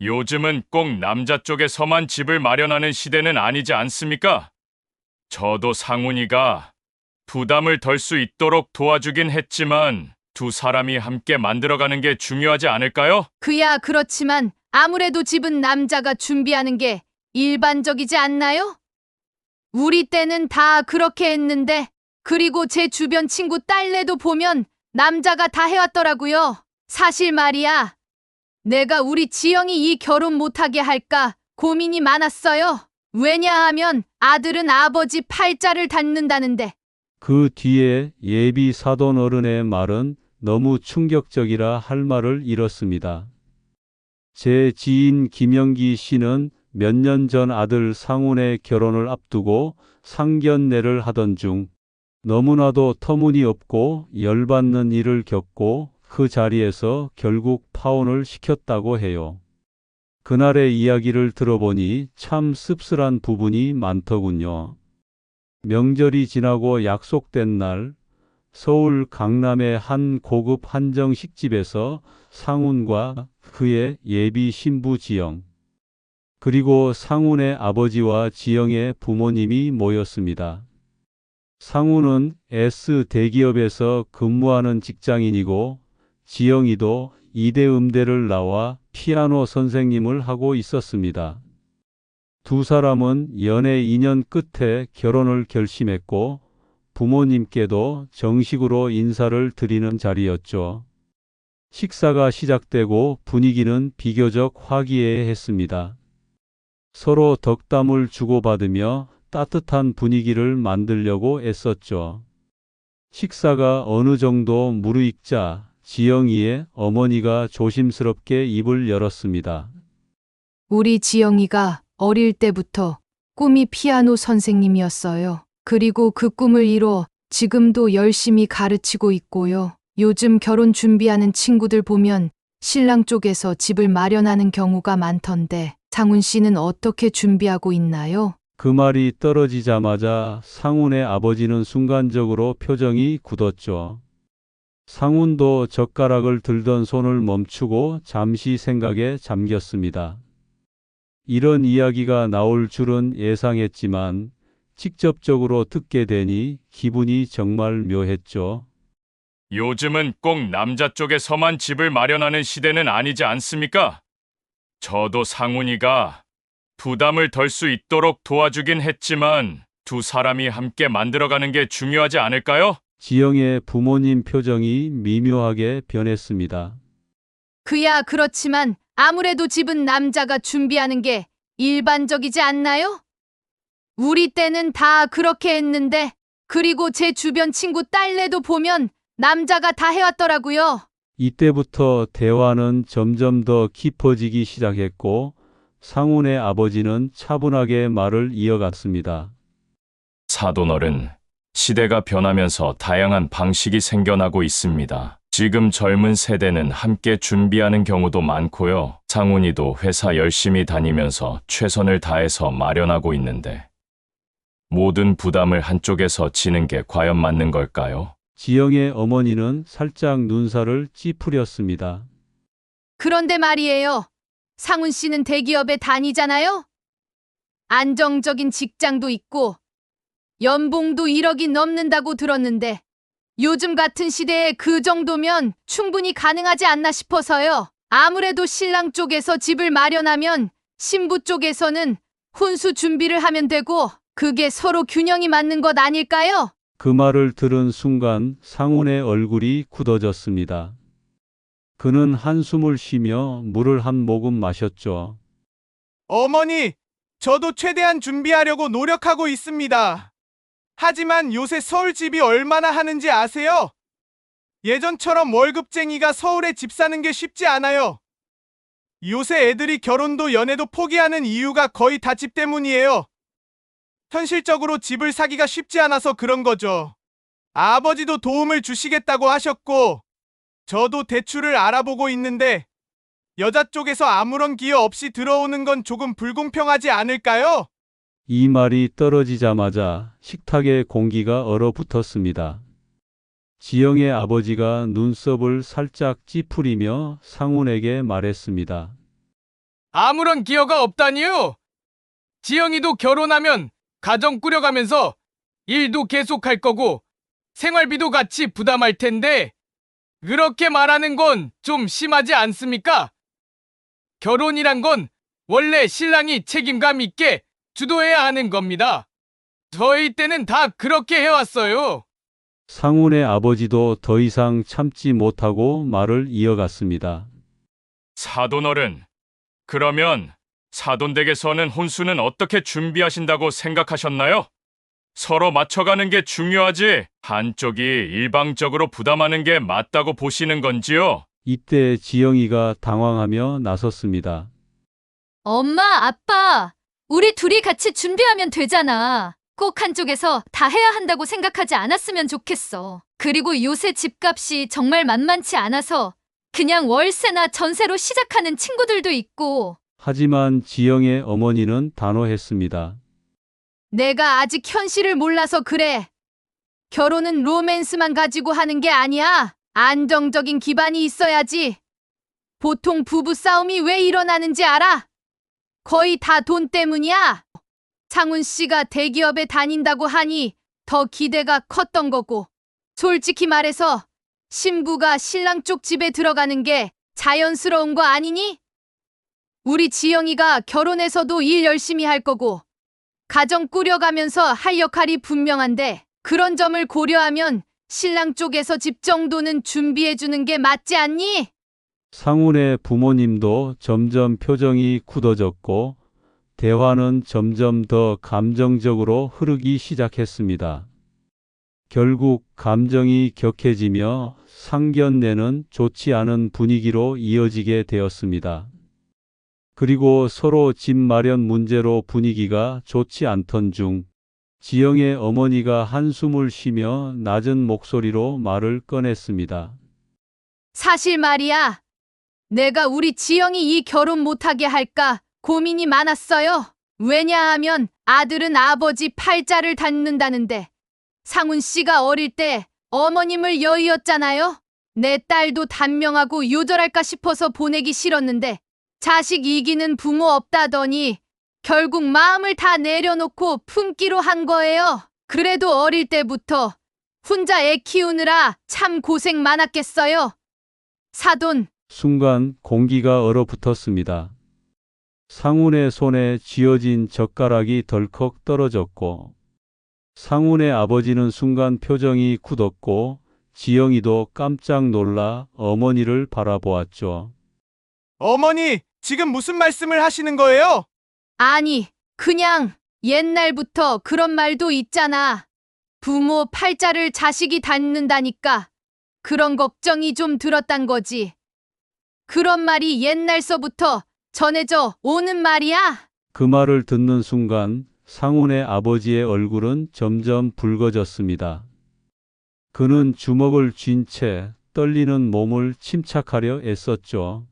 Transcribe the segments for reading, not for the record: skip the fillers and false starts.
요즘은 꼭 남자 쪽에서만 집을 마련하는 시대는 아니지 않습니까? 저도 상훈이가 부담을 덜 수 있도록 도와주긴 했지만 두 사람이 함께 만들어가는 게 중요하지 않을까요? 그야 그렇지만 아무래도 집은 남자가 준비하는 게 일반적이지 않나요? 우리 때는 다 그렇게 했는데, 그리고 제 주변 친구 딸내도 보면 남자가 다 해왔더라고요. 사실 말이야, 내가 우리 지영이 이 결혼 못하게 할까 고민이 많았어요. 왜냐하면 아들은 아버지 팔자를 닮는다는데. 그 뒤에 예비 사돈 어른의 말은 너무 충격적이라 할 말을 잃었습니다. 제 지인 김영기 씨는 몇 년 전 아들 상훈의 결혼을 앞두고 상견례를 하던 중 너무나도 터무니없고 열받는 일을 겪고 그 자리에서 결국 파혼을 시켰다고 해요. 그날의 이야기를 들어보니 참 씁쓸한 부분이 많더군요. 명절이 지나고 약속된 날, 서울 강남의 한 고급 한정식집에서 상훈과 그의 예비 신부 지영, 그리고 상훈의 아버지와 지영의 부모님이 모였습니다. 상훈은 S 대기업에서 근무하는 직장인이고 지영이도 이대 음대를 나와 피아노 선생님을 하고 있었습니다. 두 사람은 연애 2년 끝에 결혼을 결심했고 부모님께도 정식으로 인사를 드리는 자리였죠. 식사가 시작되고 분위기는 비교적 화기애애했습니다. 서로 덕담을 주고받으며 따뜻한 분위기를 만들려고 애썼죠. 식사가 어느 정도 무르익자 지영이의 어머니가 조심스럽게 입을 열었습니다. 우리 지영이가 어릴 때부터 꿈이 피아노 선생님이었어요. 그리고 그 꿈을 이뤄 지금도 열심히 가르치고 있고요. 요즘 결혼 준비하는 친구들 보면 신랑 쪽에서 집을 마련하는 경우가 많던데 상훈 씨는 어떻게 준비하고 있나요? 그 말이 떨어지자마자 상훈의 아버지는 순간적으로 표정이 굳었죠. 상훈도 젓가락을 들던 손을 멈추고 잠시 생각에 잠겼습니다. 이런 이야기가 나올 줄은 예상했지만 직접적으로 듣게 되니 기분이 정말 묘했죠. 요즘은 꼭 남자 쪽에서만 집을 마련하는 시대는 아니지 않습니까? 저도 상훈이가 부담을 덜 수 있도록 도와주긴 했지만 두 사람이 함께 만들어가는 게 중요하지 않을까요? 지영의 부모님 표정이 미묘하게 변했습니다. 그야 그렇지만 아무래도 집은 남자가 준비하는 게 일반적이지 않나요? 우리 때는 다 그렇게 했는데, 그리고 제 주변 친구 딸내도 보면 남자가 다 해왔더라고요. 이때부터 대화는 점점 더 깊어지기 시작했고 상훈의 아버지는 차분하게 말을 이어갔습니다. 사돈어른, 시대가 변하면서 다양한 방식이 생겨나고 있습니다. 지금 젊은 세대는 함께 준비하는 경우도 많고요. 상훈이도 회사 열심히 다니면서 최선을 다해서 마련하고 있는데 모든 부담을 한쪽에서 지는 게 과연 맞는 걸까요? 지영의 어머니는 살짝 눈살을 찌푸렸습니다. 그런데 말이에요. 상훈 씨는 대기업에 다니잖아요? 안정적인 직장도 있고 연봉도 1억이 넘는다고 들었는데 요즘 같은 시대에 그 정도면 충분히 가능하지 않나 싶어서요. 아무래도 신랑 쪽에서 집을 마련하면 신부 쪽에서는 혼수 준비를 하면 되고 그게 서로 균형이 맞는 것 아닐까요? 그 말을 들은 순간 상훈의 얼굴이 굳어졌습니다. 그는 한숨을 쉬며 물을 한 모금 마셨죠. 어머니, 저도 최대한 준비하려고 노력하고 있습니다. 하지만 요새 서울 집이 얼마나 하는지 아세요? 예전처럼 월급쟁이가 서울에 집 사는 게 쉽지 않아요. 요새 애들이 결혼도 연애도 포기하는 이유가 거의 다 집 때문이에요. 현실적으로 집을 사기가 쉽지 않아서 그런 거죠. 아버지도 도움을 주시겠다고 하셨고, 저도 대출을 알아보고 있는데, 여자 쪽에서 아무런 기여 없이 들어오는 건 조금 불공평하지 않을까요? 이 말이 떨어지자마자 식탁의 공기가 얼어붙었습니다. 지영의 아버지가 눈썹을 살짝 찌푸리며 상훈에게 말했습니다. 아무런 기여가 없다니요? 지영이도 결혼하면 가정 꾸려가면서 일도 계속할 거고 생활비도 같이 부담할 텐데 그렇게 말하는 건 좀 심하지 않습니까? 결혼이란 건 원래 신랑이 책임감 있게 주도해야 하는 겁니다. 저희 때는 다 그렇게 해왔어요. 상훈의 아버지도 더 이상 참지 못하고 말을 이어갔습니다. 사돈어른, 그러면 사돈댁에서는 혼수는 어떻게 준비하신다고 생각하셨나요? 서로 맞춰가는 게 중요하지 한쪽이 일방적으로 부담하는 게 맞다고 보시는 건지요? 이때 지영이가 당황하며 나섰습니다. 엄마, 아빠, 우리 둘이 같이 준비하면 되잖아. 꼭 한쪽에서 다 해야 한다고 생각하지 않았으면 좋겠어. 그리고 요새 집값이 정말 만만치 않아서 그냥 월세나 전세로 시작하는 친구들도 있고. 하지만 지영의 어머니는 단호했습니다. 내가 아직 현실을 몰라서 그래. 결혼은 로맨스만 가지고 하는 게 아니야. 안정적인 기반이 있어야지. 보통 부부 싸움이 왜 일어나는지 알아? 거의 다 돈 때문이야. 창훈 씨가 대기업에 다닌다고 하니 더 기대가 컸던 거고. 솔직히 말해서 신부가 신랑 쪽 집에 들어가는 게 자연스러운 거 아니니? 우리 지영이가 결혼해서도 일 열심히 할 거고 가정 꾸려가면서 할 역할이 분명한데 그런 점을 고려하면 신랑 쪽에서 집 정도는 준비해 주는 게 맞지 않니? 상훈의 부모님도 점점 표정이 굳어졌고 대화는 점점 더 감정적으로 흐르기 시작했습니다. 결국 감정이 격해지며 상견례는 좋지 않은 분위기로 이어지게 되었습니다. 그리고 서로 집 마련 문제로 분위기가 좋지 않던 중 지영의 어머니가 한숨을 쉬며 낮은 목소리로 말을 꺼냈습니다. 사실 말이야. 내가 우리 지영이 이 결혼 못하게 할까 고민이 많았어요. 왜냐하면 아들은 아버지 팔자를 닮는다는데 상훈 씨가 어릴 때 어머님을 여의었잖아요. 내 딸도 단명하고 요절할까 싶어서 보내기 싫었는데 자식 이기는 부모 없다더니 결국 마음을 다 내려놓고 품기로 한 거예요. 그래도 어릴 때부터 혼자 애 키우느라 참 고생 많았겠어요. 사돈, 순간 공기가 얼어붙었습니다. 상훈의 손에 쥐어진 젓가락이 덜컥 떨어졌고 상훈의 아버지는 순간 표정이 굳었고 지영이도 깜짝 놀라 어머니를 바라보았죠. 어머니, 지금 무슨 말씀을 하시는 거예요? 아니, 그냥 옛날부터 그런 말도 있잖아. 부모 팔자를 자식이 닮는다니까. 그런 걱정이 좀 들었단 거지. 그런 말이 옛날서부터 전해져 오는 말이야. 그 말을 듣는 순간 상훈의 아버지의 얼굴은 점점 붉어졌습니다. 그는 주먹을 쥔 채 떨리는 몸을 침착하려 애썼죠.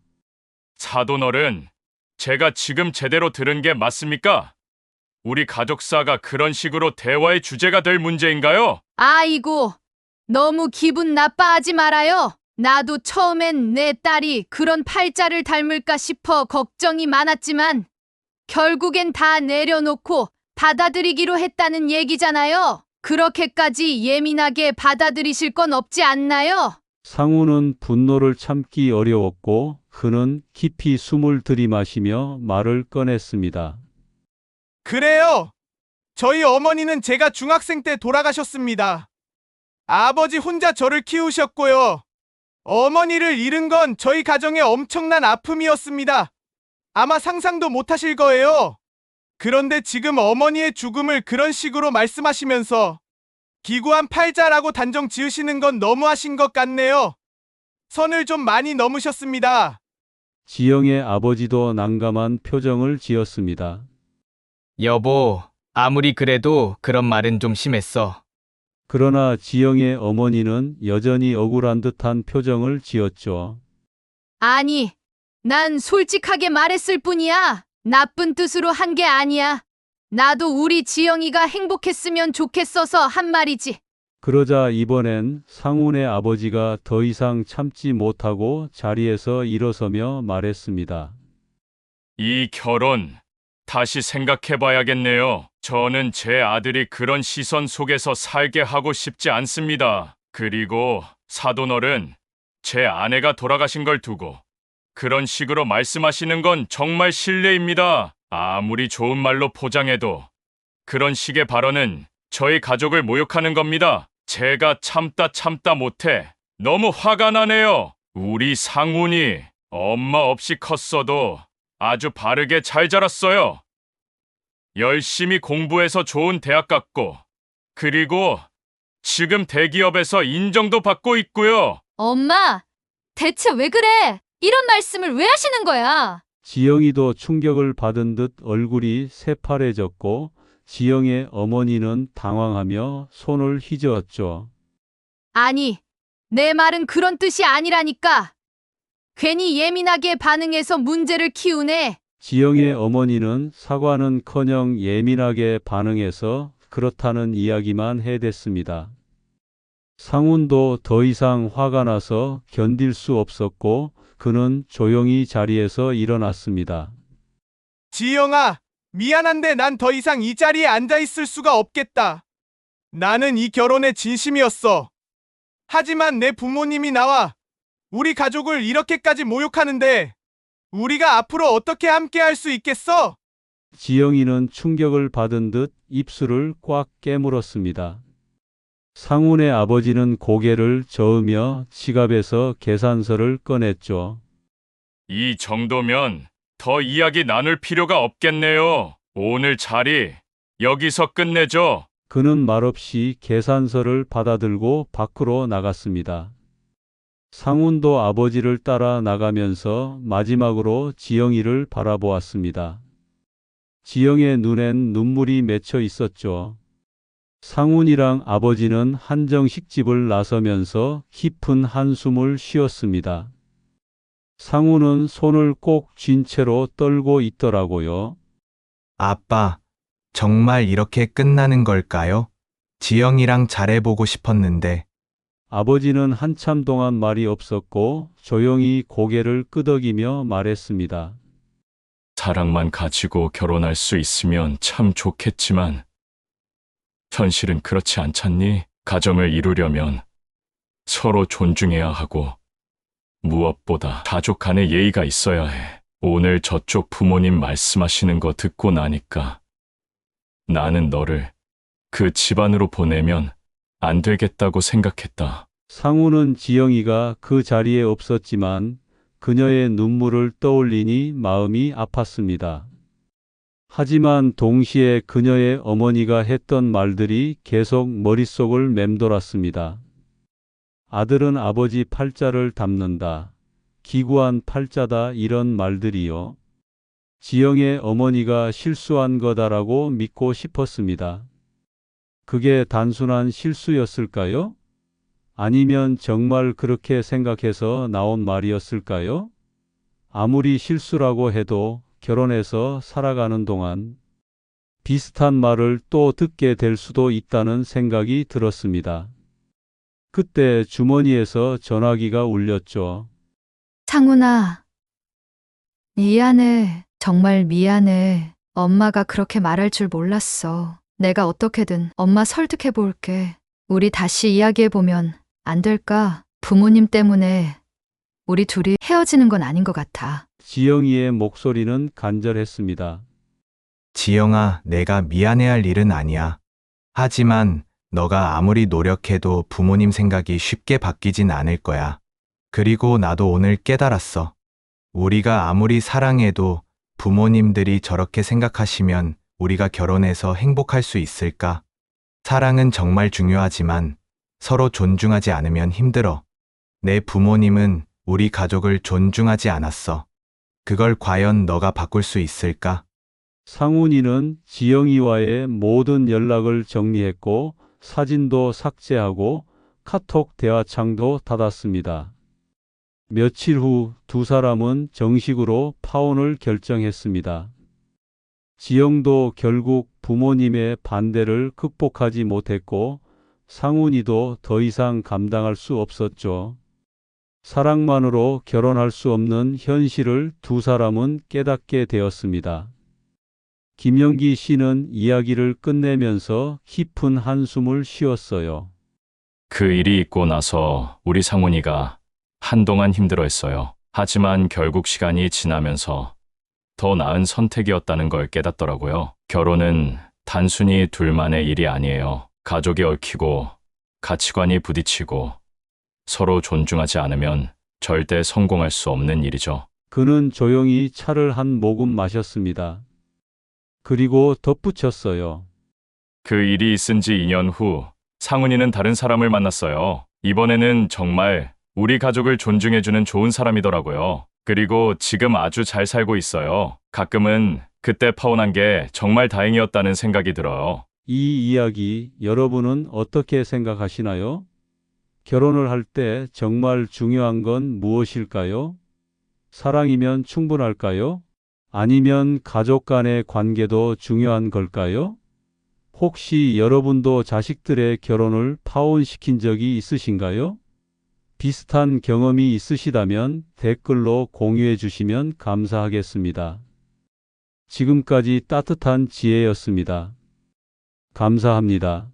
사돈어른, 제가 지금 제대로 들은 게 맞습니까? 우리 가족사가 그런 식으로 대화의 주제가 될 문제인가요? 아이고, 너무 기분 나빠하지 말아요. 나도 처음엔 내 딸이 그런 팔자를 닮을까 싶어 걱정이 많았지만 결국엔 다 내려놓고 받아들이기로 했다는 얘기잖아요. 그렇게까지 예민하게 받아들이실 건 없지 않나요? 상훈은 분노를 참기 어려웠고 그는 깊이 숨을 들이마시며 말을 꺼냈습니다. 그래요. 저희 어머니는 제가 중학생 때 돌아가셨습니다. 아버지 혼자 저를 키우셨고요. 어머니를 잃은 건 저희 가정의 엄청난 아픔이었습니다. 아마 상상도 못하실 거예요. 그런데 지금 어머니의 죽음을 그런 식으로 말씀하시면서 기구한 팔자라고 단정 지으시는 건 너무하신 것 같네요. 선을 좀 많이 넘으셨습니다. 지영의 아버지도 난감한 표정을 지었습니다. 여보, 아무리 그래도 그런 말은 좀 심했어. 그러나 지영의 어머니는 여전히 억울한 듯한 표정을 지었죠. 아니, 난 솔직하게 말했을 뿐이야. 나쁜 뜻으로 한 게 아니야. 나도 우리 지영이가 행복했으면 좋겠어서 한 말이지. 그러자 이번엔 상훈의 아버지가 더 이상 참지 못하고 자리에서 일어서며 말했습니다. 이 결혼 다시 생각해 봐야겠네요. 저는 제 아들이 그런 시선 속에서 살게 하고 싶지 않습니다. 그리고 사돈어른, 제 아내가 돌아가신 걸 두고 그런 식으로 말씀하시는 건 정말 실례입니다. 아무리 좋은 말로 포장해도 그런 식의 발언은 저희 가족을 모욕하는 겁니다. 제가 참다 못해 너무 화가 나네요. 우리 상훈이 엄마 없이 컸어도 아주 바르게 잘 자랐어요. 열심히 공부해서 좋은 대학 갔고, 그리고 지금 대기업에서 인정도 받고 있고요. 엄마, 대체 왜 그래? 이런 말씀을 왜 하시는 거야? 지영이도 충격을 받은 듯 얼굴이 새파래졌고 지영의 어머니는 당황하며 손을 휘저었죠. 아니, 내 말은 그런 뜻이 아니라니까. 괜히 예민하게 반응해서 문제를 키우네. 지영의 어머니는 사과는커녕 예민하게 반응해서 그렇다는 이야기만 해댔습니다. 상훈도 더 이상 화가 나서 견딜 수 없었고 그는 조용히 자리에서 일어났습니다. 지영아, 미안한데 난 더 이상 이 자리에 앉아 있을 수가 없겠다. 나는 이 결혼에 진심이었어. 하지만 내 부모님이 나와 우리 가족을 이렇게까지 모욕하는데 우리가 앞으로 어떻게 함께 할 수 있겠어? 지영이는 충격을 받은 듯 입술을 꽉 깨물었습니다. 상훈의 아버지는 고개를 저으며 지갑에서 계산서를 꺼냈죠. 이 정도면 더 이야기 나눌 필요가 없겠네요. 오늘 자리 여기서 끝내죠. 그는 말없이 계산서를 받아들고 밖으로 나갔습니다. 상훈도 아버지를 따라 나가면서 마지막으로 지영이를 바라보았습니다. 지영의 눈엔 눈물이 맺혀 있었죠. 상훈이랑 아버지는 한정식집을 나서면서 깊은 한숨을 쉬었습니다. 상훈은 손을 꼭 쥔 채로 떨고 있더라고요. 아빠, 정말 이렇게 끝나는 걸까요? 지영이랑 잘해보고 싶었는데. 아버지는 한참 동안 말이 없었고 조용히 고개를 끄덕이며 말했습니다. 사랑만 가지고 결혼할 수 있으면 참 좋겠지만 현실은 그렇지 않잖니? 가정을 이루려면 서로 존중해야 하고 무엇보다 가족 간의 예의가 있어야 해. 오늘 저쪽 부모님 말씀하시는 거 듣고 나니까 나는 너를 그 집안으로 보내면 안 되겠다고 생각했다. 상훈은 지영이가 그 자리에 없었지만 그녀의 눈물을 떠올리니 마음이 아팠습니다. 하지만 동시에 그녀의 어머니가 했던 말들이 계속 머릿속을 맴돌았습니다. 아들은 아버지 팔자를 담는다. 기구한 팔자다, 이런 말들이요. 지영의 어머니가 실수한 거다라고 믿고 싶었습니다. 그게 단순한 실수였을까요? 아니면 정말 그렇게 생각해서 나온 말이었을까요? 아무리 실수라고 해도 결혼해서 살아가는 동안 비슷한 말을 또 듣게 될 수도 있다는 생각이 들었습니다. 그때 주머니에서 전화기가 울렸죠. 상훈아, 미안해. 정말 미안해. 엄마가 그렇게 말할 줄 몰랐어. 내가 어떻게든 엄마 설득해 볼게. 우리 다시 이야기해 보면 안 될까? 부모님 때문에 우리 둘이 헤어지는 건 아닌 것 같아. 지영이의 목소리는 간절했습니다. 지영아, 내가 미안해할 일은 아니야. 하지만 너가 아무리 노력해도 부모님 생각이 쉽게 바뀌진 않을 거야. 그리고 나도 오늘 깨달았어. 우리가 아무리 사랑해도 부모님들이 저렇게 생각하시면 우리가 결혼해서 행복할 수 있을까? 사랑은 정말 중요하지만 서로 존중하지 않으면 힘들어. 내 부모님은 우리 가족을 존중하지 않았어. 그걸 과연 너가 바꿀 수 있을까? 상훈이는 지영이와의 모든 연락을 정리했고 사진도 삭제하고 카톡 대화창도 닫았습니다. 며칠 후 두 사람은 정식으로 파혼을 결정했습니다. 지영도 결국 부모님의 반대를 극복하지 못했고 상훈이도 더 이상 감당할 수 없었죠. 사랑만으로 결혼할 수 없는 현실을 두 사람은 깨닫게 되었습니다. 김영기 씨는 이야기를 끝내면서 깊은 한숨을 쉬었어요. 그 일이 있고 나서 우리 상훈이가 한동안 힘들어했어요. 하지만 결국 시간이 지나면서 더 나은 선택이었다는 걸 깨닫더라고요. 결혼은 단순히 둘만의 일이 아니에요. 가족이 얽히고 가치관이 부딪히고 서로 존중하지 않으면 절대 성공할 수 없는 일이죠. 그는 조용히 차를 한 모금 마셨습니다. 그리고 덧붙였어요. 그 일이 있은 지 2년 후 상훈이는 다른 사람을 만났어요. 이번에는 정말 우리 가족을 존중해주는 좋은 사람이더라고요. 그리고 지금 아주 잘 살고 있어요. 가끔은 그때 파혼한 게 정말 다행이었다는 생각이 들어요. 이 이야기 여러분은 어떻게 생각하시나요? 결혼을 할 때 정말 중요한 건 무엇일까요? 사랑이면 충분할까요? 아니면 가족 간의 관계도 중요한 걸까요? 혹시 여러분도 자식들의 결혼을 파혼시킨 적이 있으신가요? 비슷한 경험이 있으시다면 댓글로 공유해 주시면 감사하겠습니다. 지금까지 따뜻한 지혜였습니다. 감사합니다.